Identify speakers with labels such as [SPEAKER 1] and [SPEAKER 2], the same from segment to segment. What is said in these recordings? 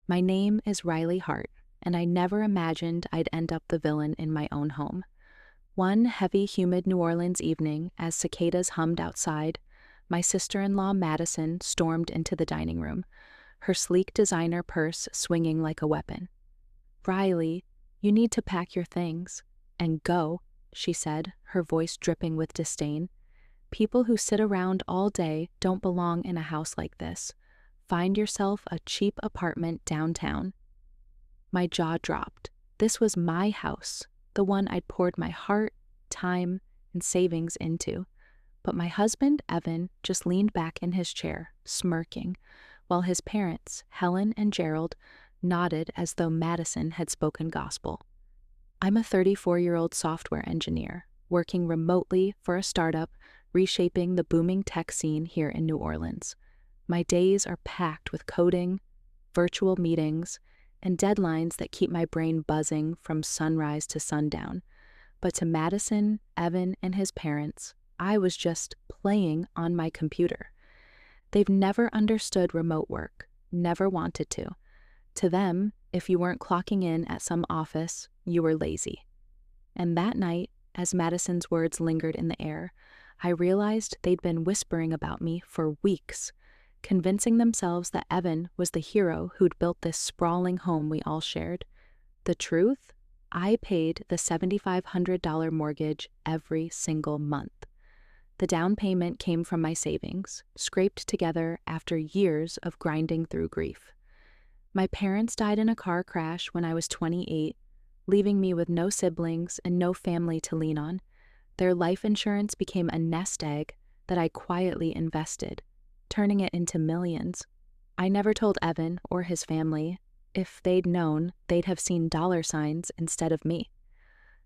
[SPEAKER 1] My name is Riley Hart, and I never imagined I'd end up the villain in my own home. One heavy, humid New Orleans evening, as cicadas hummed outside, my sister-in-law Madison stormed into the dining room, her sleek designer purse swinging like a weapon. "Riley, you need to pack your things and go," she said, her voice dripping with disdain. "People who sit around all day don't belong in a house like this. Find yourself a cheap apartment downtown." My jaw dropped. This was my house, the one I'd poured my heart, time, and savings into. But my husband, Evan, just leaned back in his chair, smirking, while his parents, Helen and Gerald, nodded as though Madison had spoken gospel. I'm a 34-year-old software engineer, working remotely for a startup, reshaping the booming tech scene here in New Orleans. My days are packed with coding, virtual meetings, and deadlines that keep my brain buzzing from sunrise to sundown. But to Madison, Evan, and his parents, I was just playing on my computer. They've never understood remote work, never wanted to. To them, if you weren't clocking in at some office, you were lazy. And that night, as Madison's words lingered in the air, I realized they'd been whispering about me for weeks, convincing themselves that Evan was the hero who'd built this sprawling home we all shared. The truth? I paid the $7,500 mortgage every single month. The down payment came from my savings, scraped together after years of grinding through grief. My parents died in a car crash when I was 28, leaving me with no siblings and no family to lean on. Their life insurance became a nest egg that I quietly invested, turning it into millions. I never told Evan or his family. If they'd known, they'd have seen dollar signs instead of me.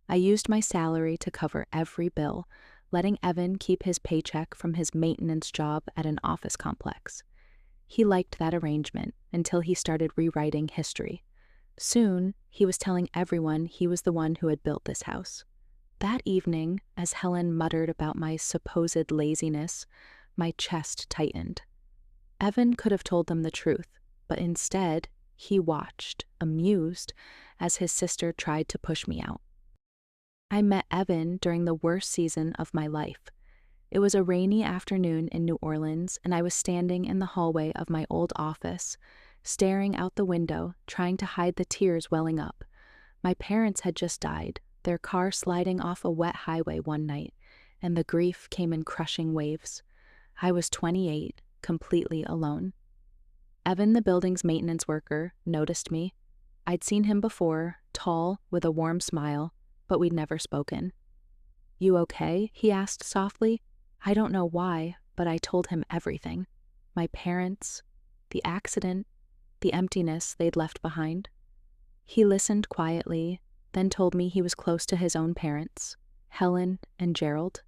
[SPEAKER 1] I used my salary to cover every bill, letting Evan keep his paycheck from his maintenance job at an office complex. He liked that arrangement until he started rewriting history. Soon, he was telling everyone he was the one who had built this house. That evening, as Helen muttered about my supposed laziness, my chest tightened. Evan could have told them the truth, but instead, he watched, amused, as his sister tried to push me out. I met Evan during the worst season of my life. It was a rainy afternoon in New Orleans, and I was standing in the hallway of my old office, staring out the window, trying to hide the tears welling up. My parents had just died, their car sliding off a wet highway one night, and the grief came in crushing waves. I was 28, completely alone. Evan, the building's maintenance worker, noticed me. I'd seen him before, tall, with a warm smile, but we'd never spoken. "You okay?" he asked softly. I don't know why, but I told him everything. My parents, the accident, the emptiness they'd left behind. He listened quietly, then told me he was close to his own parents, Helen and Gerald.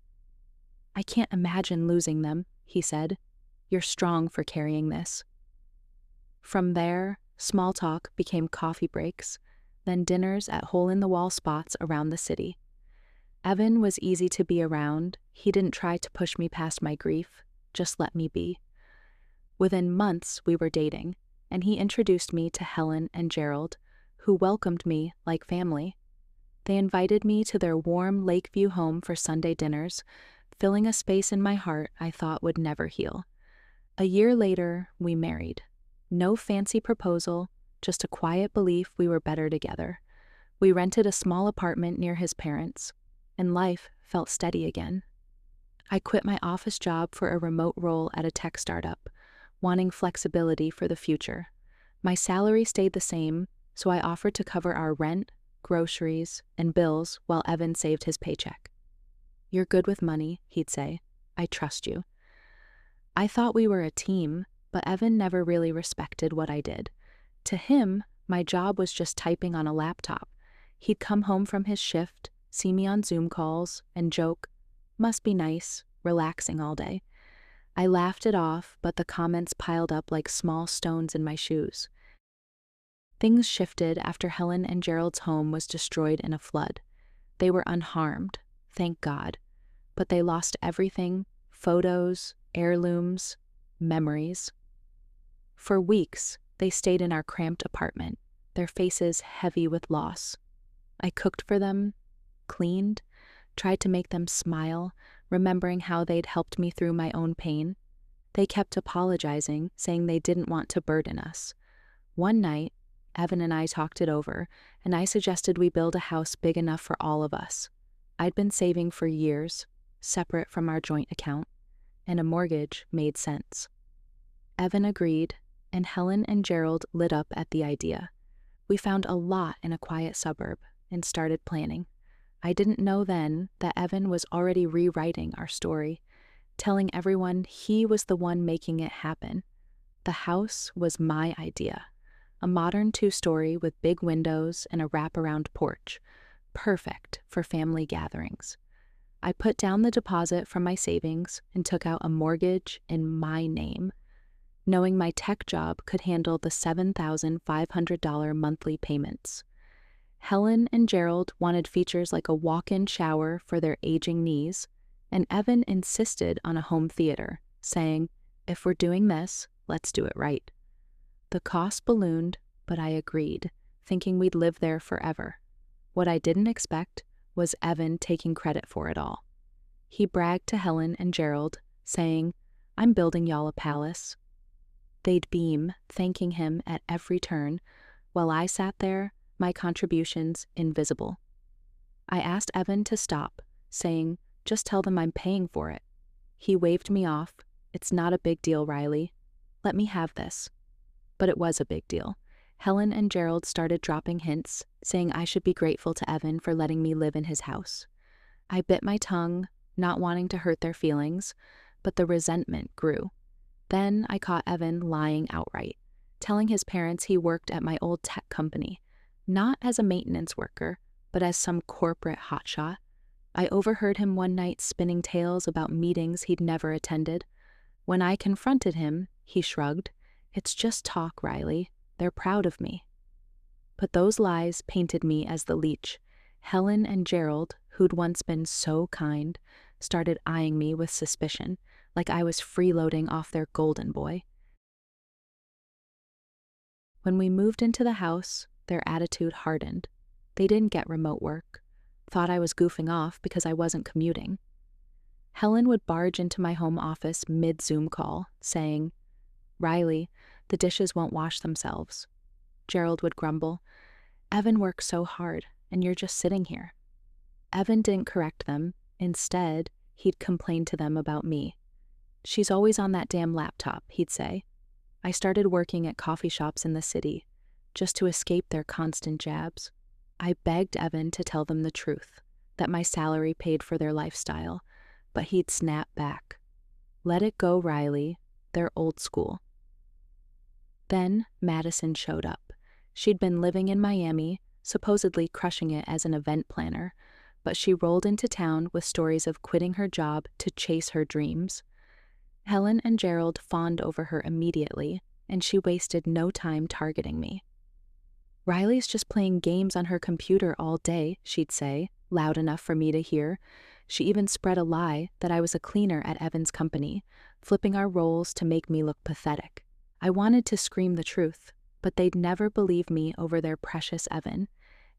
[SPEAKER 1] "I can't imagine losing them," he said. "You're strong for carrying this." From there, small talk became coffee breaks, then dinners at hole-in-the-wall spots around the city. Evan was easy to be around. He didn't try to push me past my grief, just let me be. Within months, we were dating, and he introduced me to Helen and Gerald, who welcomed me like family. They invited me to their warm Lakeview home for Sunday dinners, filling a space in my heart I thought would never heal. A year later, we married. No fancy proposal, just a quiet belief we were better together. We rented a small apartment near his parents, and life felt steady again. I quit my office job for a remote role at a tech startup, wanting flexibility for the future. My salary stayed the same, so I offered to cover our rent, groceries, and bills while Evan saved his paycheck. "You're good with money," he'd say. "I trust you." I thought we were a team, but Evan never really respected what I did. To him, my job was just typing on a laptop. He'd come home from his shift, see me on Zoom calls, and joke, "Must be nice, relaxing all day." I laughed it off, but the comments piled up like small stones in my shoes. Things shifted after Helen and Gerald's home was destroyed in a flood. They were unharmed, thank God, but they lost everything: photos, heirlooms, memories. For weeks, They stayed in our cramped apartment, their faces heavy with loss. I cooked for them, cleaned, tried to make them smile, remembering how they'd helped me through my own pain. They kept apologizing, saying they didn't want to burden us. One night, Evan and I talked it over, and I suggested we build a house big enough for all of us. I'd been saving for years, separate from our joint account, and a mortgage made sense. Evan agreed, and Helen and Gerald lit up at the idea. We found a lot in a quiet suburb and started planning. I didn't know then that Evan was already rewriting our story, telling everyone he was the one making it happen. The house was my idea, a modern two-story with big windows and a wraparound porch, perfect for family gatherings. I put down the deposit from my savings and took out a mortgage in my name, knowing my tech job could handle the $7,500 monthly payments. Helen and Gerald wanted features like a walk-in shower for their aging knees, and Evan insisted on a home theater, saying, "If we're doing this, let's do it right." The cost ballooned, but I agreed, thinking we'd live there forever. What I didn't expect was Evan taking credit for it all. He bragged to Helen and Gerald, saying, "I'm building y'all a palace." They'd beam, thanking him at every turn, while I sat there, my contributions invisible. I asked Evan to stop, saying, "Just tell them I'm paying for it." He waved me off. "It's not a big deal, Riley. Let me have this." But it was a big deal. Helen and Gerald started dropping hints, saying I should be grateful to Evan for letting me live in his house. I bit my tongue, not wanting to hurt their feelings, but the resentment grew. Then I caught Evan lying outright, telling his parents he worked at my old tech company, not as a maintenance worker, but as some corporate hotshot. I overheard him one night spinning tales about meetings he'd never attended. When I confronted him, he shrugged. "It's just talk, Riley. They're proud of me." But those lies painted me as the leech. Helen and Gerald, who'd once been so kind, started eyeing me with suspicion, like I was freeloading off their golden boy. When we moved into the house, their attitude hardened. They didn't get remote work, thought I was goofing off because I wasn't commuting. Helen would barge into my home office mid-Zoom call, saying, "Riley, the dishes won't wash themselves." Gerald would grumble, "Evan works so hard, and you're just sitting here." Evan didn't correct them. Instead, he'd complain to them about me. "She's always on that damn laptop," he'd say. I started working at coffee shops in the city, just to escape their constant jabs. I begged Evan to tell them the truth, that my salary paid for their lifestyle, but he'd snap back. "Let it go, Riley. They're old school." Then Madison showed up. She'd been living in Miami, supposedly crushing it as an event planner, but she rolled into town with stories of quitting her job to chase her dreams. Helen and Gerald fawned over her immediately, and she wasted no time targeting me. "Riley's just playing games on her computer all day," she'd say, loud enough for me to hear. She even spread a lie that I was a cleaner at Evan's company, flipping our roles to make me look pathetic. I wanted to scream the truth, but they'd never believe me over their precious Evan.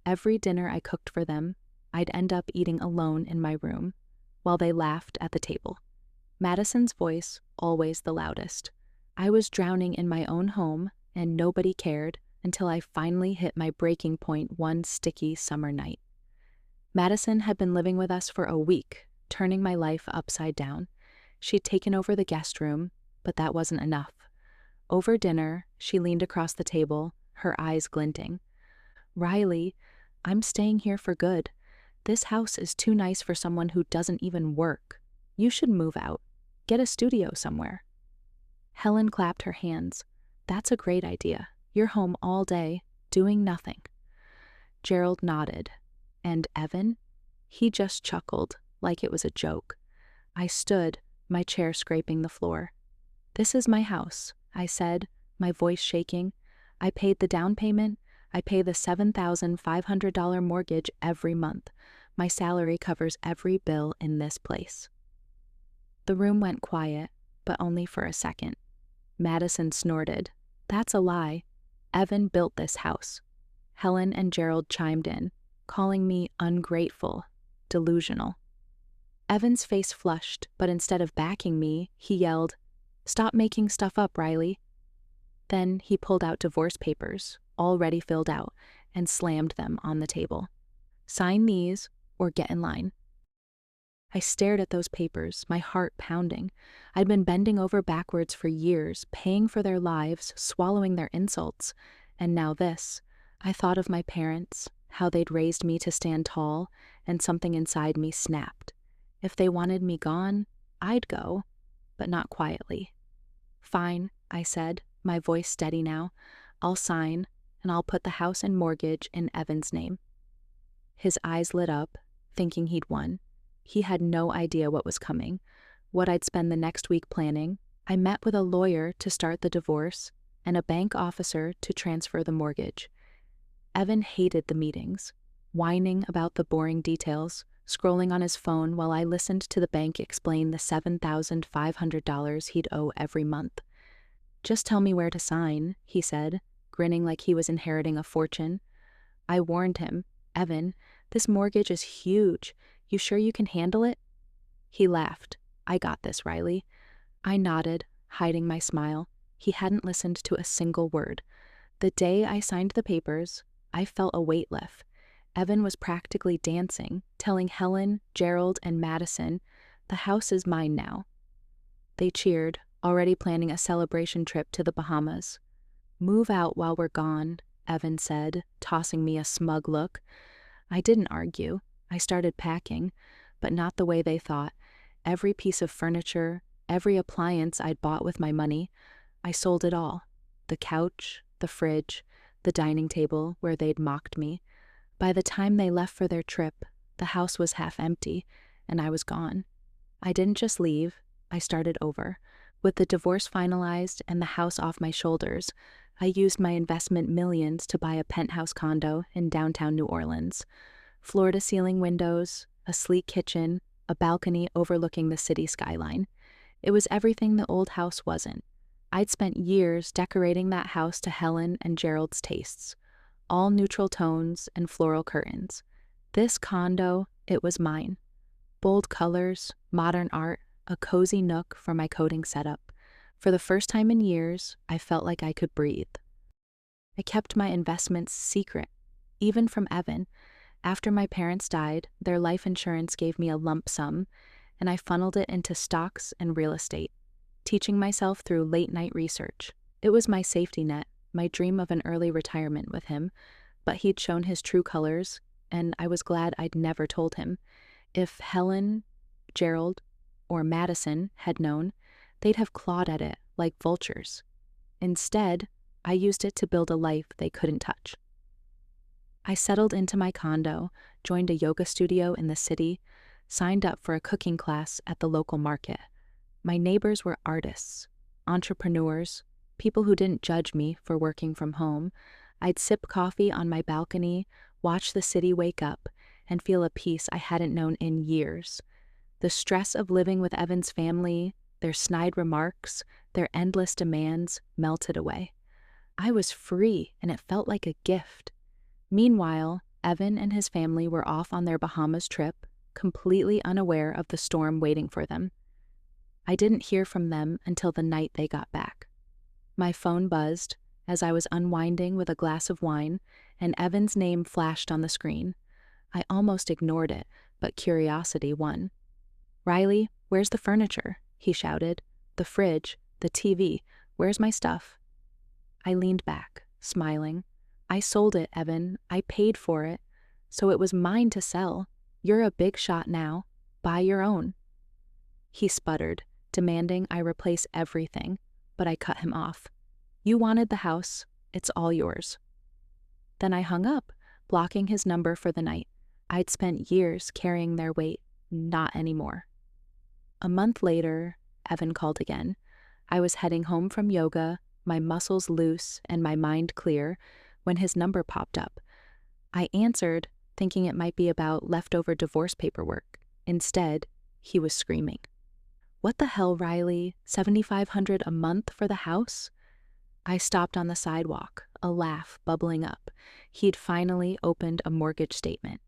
[SPEAKER 1] Every dinner I cooked for them, I'd end up eating alone in my room, while they laughed at the table. Madison's voice, always the loudest. I was drowning in my own home, and nobody cared until I finally hit my breaking point one sticky summer night. Madison had been living with us for a week, turning my life upside down. She'd taken over the guest room, but that wasn't enough. Over dinner, she leaned across the table, her eyes glinting. "Riley, I'm staying here for good. This house is too nice for someone who doesn't even work. You should move out. Get a studio somewhere." Helen clapped her hands. "That's a great idea. You're home all day, doing nothing." Gerald nodded. And Evan? He just chuckled, like it was a joke. I stood, my chair scraping the floor. "This is my house," I said, my voice shaking. "I paid the down payment. I pay the $7,500 mortgage every month. My salary covers every bill in this place." The room went quiet, but only for a second. Madison snorted. "That's a lie. Evan built this house. Helen and Gerald chimed in, calling me ungrateful, delusional. Evan's face flushed, but instead of backing me, he yelled, "Stop making stuff up, Riley." Then he pulled out divorce papers, already filled out, and slammed them on the table. "Sign these or get in line." I stared at those papers, my heart pounding. I'd been bending over backwards for years, paying for their lives, swallowing their insults. And now this. I thought of my parents, how they'd raised me to stand tall, and something inside me snapped. If they wanted me gone, I'd go, but not quietly. "Fine," I said, my voice steady now. "I'll sign, and I'll put the house and mortgage in Evan's name." His eyes lit up, thinking he'd won. He had no idea what was coming, what I'd spend the next week planning. I met with a lawyer to start the divorce and a bank officer to transfer the mortgage. Evan hated the meetings, whining about the boring details, scrolling on his phone while I listened to the bank explain the $7,500 he'd owe every month. "Just tell me where to sign," he said, grinning like he was inheriting a fortune. I warned him, "Evan, this mortgage is huge. You sure you can handle it?" He laughed. "I got this, Riley." I nodded, hiding my smile. He hadn't listened to a single word. The day I signed the papers, I felt a weight lift. Evan was practically dancing, telling Helen, Gerald, and Madison, "The house is mine now." They cheered, already planning a celebration trip to the Bahamas. "Move out while we're gone," Evan said, tossing me a smug look. I didn't argue. I started packing, but not the way they thought. Every piece of furniture, every appliance I'd bought with my money, I sold it all. The couch, the fridge, the dining table where they'd mocked me. By the time they left for their trip, the house was half empty, and I was gone. I didn't just leave, I started over. With the divorce finalized and the house off my shoulders, I used my investment millions to buy a penthouse condo in downtown New Orleans. Floor-to-ceiling windows, a sleek kitchen, a balcony overlooking the city skyline. It was everything the old house wasn't. I'd spent years decorating that house to Helen and Gerald's tastes. All neutral tones and floral curtains. This condo, it was mine. Bold colors, modern art, a cozy nook for my coding setup. For the first time in years, I felt like I could breathe. I kept my investments secret, even from Evan. After my parents died, their life insurance gave me a lump sum, and I funneled it into stocks and real estate, teaching myself through late-night research. It was my safety net, my dream of an early retirement with him, but he'd shown his true colors, and I was glad I'd never told him. If Helen, Gerald, or Madison had known, they'd have clawed at it like vultures. Instead, I used it to build a life they couldn't touch. I settled into my condo, joined a yoga studio in the city, signed up for a cooking class at the local market. My neighbors were artists, entrepreneurs, people who didn't judge me for working from home. I'd sip coffee on my balcony, watch the city wake up, and feel a peace I hadn't known in years. The stress of living with Evan's family, their snide remarks, their endless demands melted away. I was free, and it felt like a gift. Meanwhile, Evan and his family were off on their Bahamas trip, completely unaware of the storm waiting for them. I didn't hear from them until the night they got back. My phone buzzed as I was unwinding with a glass of wine, and Evan's name flashed on the screen. I almost ignored it, but curiosity won. "Riley, where's the furniture?" he shouted. "The fridge, the TV, where's my stuff?" I leaned back, smiling. "I sold it, Evan. I paid for it. So it was mine to sell. You're a big shot now. Buy your own." He sputtered, demanding I replace everything, but I cut him off. "You wanted the house. It's all yours." Then I hung up, blocking his number for the night. I'd spent years carrying their weight. Not anymore. A month later, Evan called again. I was heading home from yoga, my muscles loose and my mind clear, when his number popped up. I answered, thinking it might be about leftover divorce paperwork. Instead, he was screaming. "What the hell, Riley? $7,500 a month for the house?" I stopped on the sidewalk, a laugh bubbling up. He'd finally opened a mortgage statement.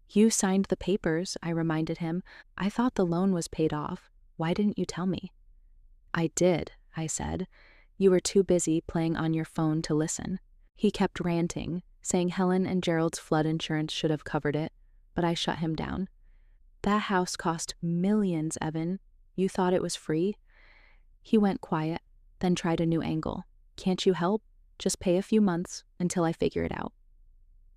[SPEAKER 1] You signed the papers, I reminded him. I thought the loan was paid off. Why didn't you tell me? I did, I said. You were too busy playing on your phone to listen. He kept ranting, saying Helen and Gerald's flood insurance should have covered it, but I shut him down. That house cost millions, Evan. You thought it was free? He went quiet, then tried a new angle. Can't you help? Just pay a few months until I figure it out.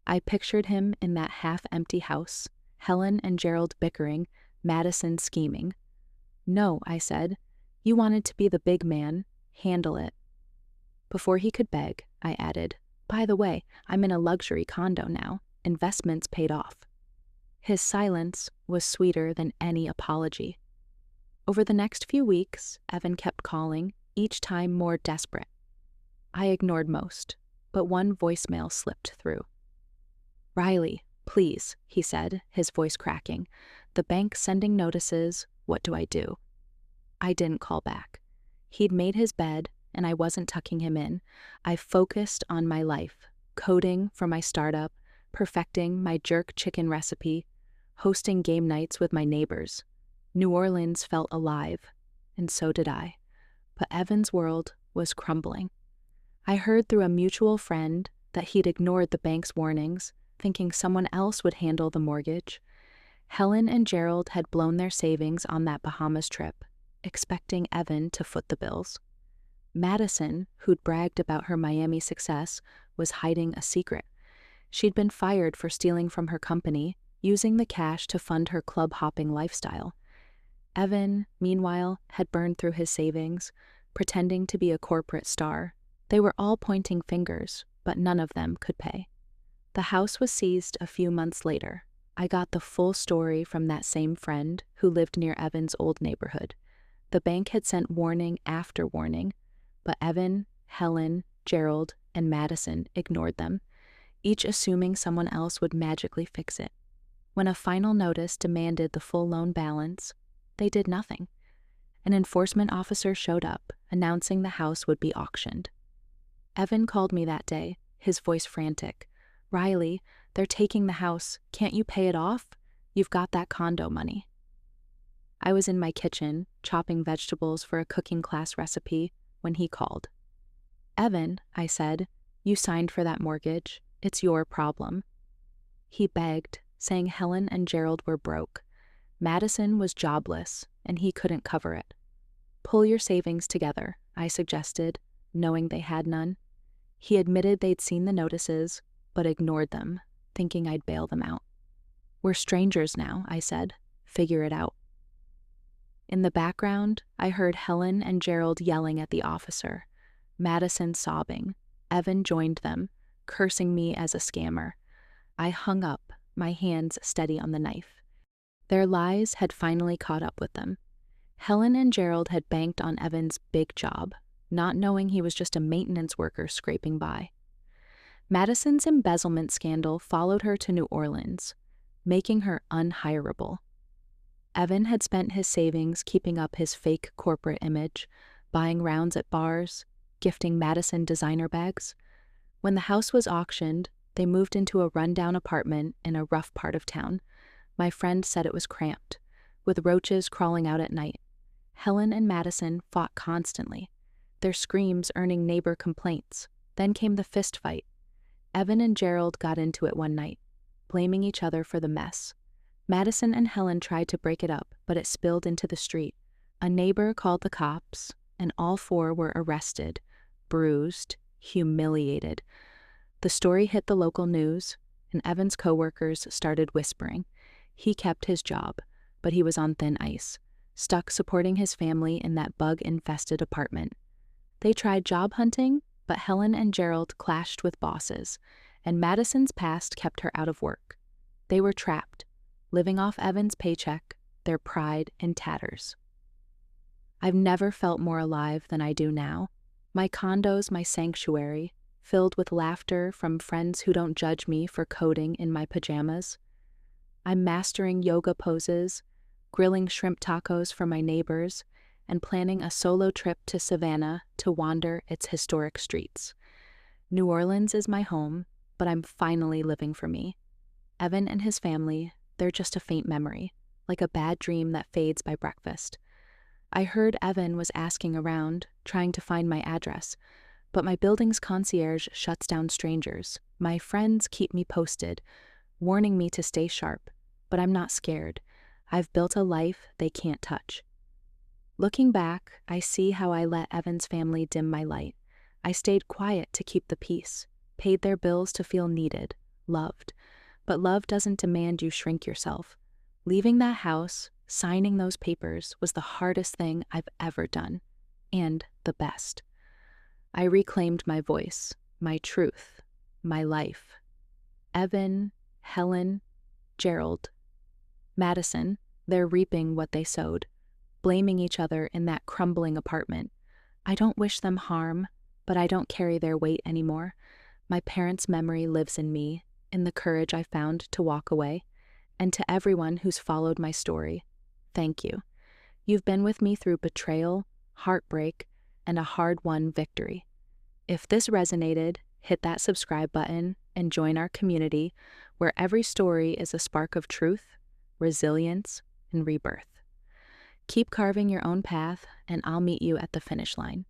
[SPEAKER 1] I pictured him in that half-empty house, Helen and Gerald bickering, Madison scheming. No, I said. You wanted to be the big man. Handle it. Before he could beg, I added, by the way, I'm in a luxury condo now. Investments paid off. His silence was sweeter than any apology. Over the next few weeks, Evan kept calling, each time more desperate. I ignored most, but one voicemail slipped through. Riley, please, he said, his voice cracking. The bank's sending notices. What do I do? I didn't call back. He'd made his bed, and I wasn't tucking him in. I focused on my life, coding for my startup, perfecting my jerk chicken recipe, hosting game nights with my neighbors. New Orleans felt alive, and so did I. But Evan's world was crumbling. I heard through a mutual friend that he'd ignored the bank's warnings, thinking someone else would handle the mortgage. Helen and Gerald had blown their savings on that Bahamas trip, expecting Evan to foot the bills. Madison, who'd bragged about her Miami success, was hiding a secret. She'd been fired for stealing from her company, using the cash to fund her club-hopping lifestyle. Evan, meanwhile, had burned through his savings, pretending to be a corporate star. They were all pointing fingers, but none of them could pay. The house was seized a few months later. I got the full story from that same friend who lived near Evan's old neighborhood. The bank had sent warning after warning, but Evan, Helen, Gerald, and Madison ignored them, each assuming someone else would magically fix it. When a final notice demanded the full loan balance, they did nothing. An enforcement officer showed up, announcing the house would be auctioned. Evan called me that day, his voice frantic. Riley, they're taking the house. Can't you pay it off? You've got that condo money. I was in my kitchen, chopping vegetables for a cooking class recipe, when he called. Evan, I said, you signed for that mortgage. It's your problem. He begged, saying Helen and Gerald were broke. Madison was jobless, and he couldn't cover it. Pull your savings together, I suggested, knowing they had none. He admitted they'd seen the notices, but ignored them, thinking I'd bail them out. We're strangers now, I said. Figure it out. In the background, I heard Helen and Gerald yelling at the officer, Madison sobbing. Evan joined them, cursing me as a scammer. I hung up, my hands steady on the knife. Their lies had finally caught up with them. Helen and Gerald had banked on Evan's big job, not knowing he was just a maintenance worker scraping by. Madison's embezzlement scandal followed her to New Orleans, making her unhireable. Evan had spent his savings keeping up his fake corporate image, buying rounds at bars, gifting Madison designer bags. When the house was auctioned, they moved into a rundown apartment in a rough part of town. My friend said it was cramped, with roaches crawling out at night. Helen and Madison fought constantly, their screams earning neighbor complaints. Then came the fist fight. Evan and Gerald got into it one night, blaming each other for the mess. Madison and Helen tried to break it up, but it spilled into the street. A neighbor called the cops, and all four were arrested, bruised, humiliated. The story hit the local news, and Evan's coworkers started whispering. He kept his job, but he was on thin ice, stuck supporting his family in that bug-infested apartment. They tried job hunting, but Helen and Gerald clashed with bosses, and Madison's past kept her out of work. They were trapped, living off Evan's paycheck, their pride in tatters. I've never felt more alive than I do now. My condo's my sanctuary, filled with laughter from friends who don't judge me for coding in my pajamas. I'm mastering yoga poses, grilling shrimp tacos for my neighbors, and planning a solo trip to Savannah to wander its historic streets. New Orleans is my home, but I'm finally living for me. Evan and his family, they're just a faint memory, like a bad dream that fades by breakfast. I heard Evan was asking around, trying to find my address, but my building's concierge shuts down strangers. My friends keep me posted, warning me to stay sharp, but I'm not scared. I've built a life they can't touch. Looking back, I see how I let Evan's family dim my light. I stayed quiet to keep the peace, paid their bills to feel needed, loved. But love doesn't demand you shrink yourself. Leaving that house, signing those papers, was the hardest thing I've ever done, and the best. I reclaimed my voice, my truth, my life. Evan, Helen, Gerald, Madison, they're reaping what they sowed, blaming each other in that crumbling apartment. I don't wish them harm, but I don't carry their weight anymore. My parents' memory lives in me, in the courage I found to walk away. And to everyone who's followed my story, thank you. You've been with me through betrayal, heartbreak, and a hard-won victory. If this resonated, hit that subscribe button and join our community where every story is a spark of truth, resilience, and rebirth. Keep carving your own path, and I'll meet you at the finish line.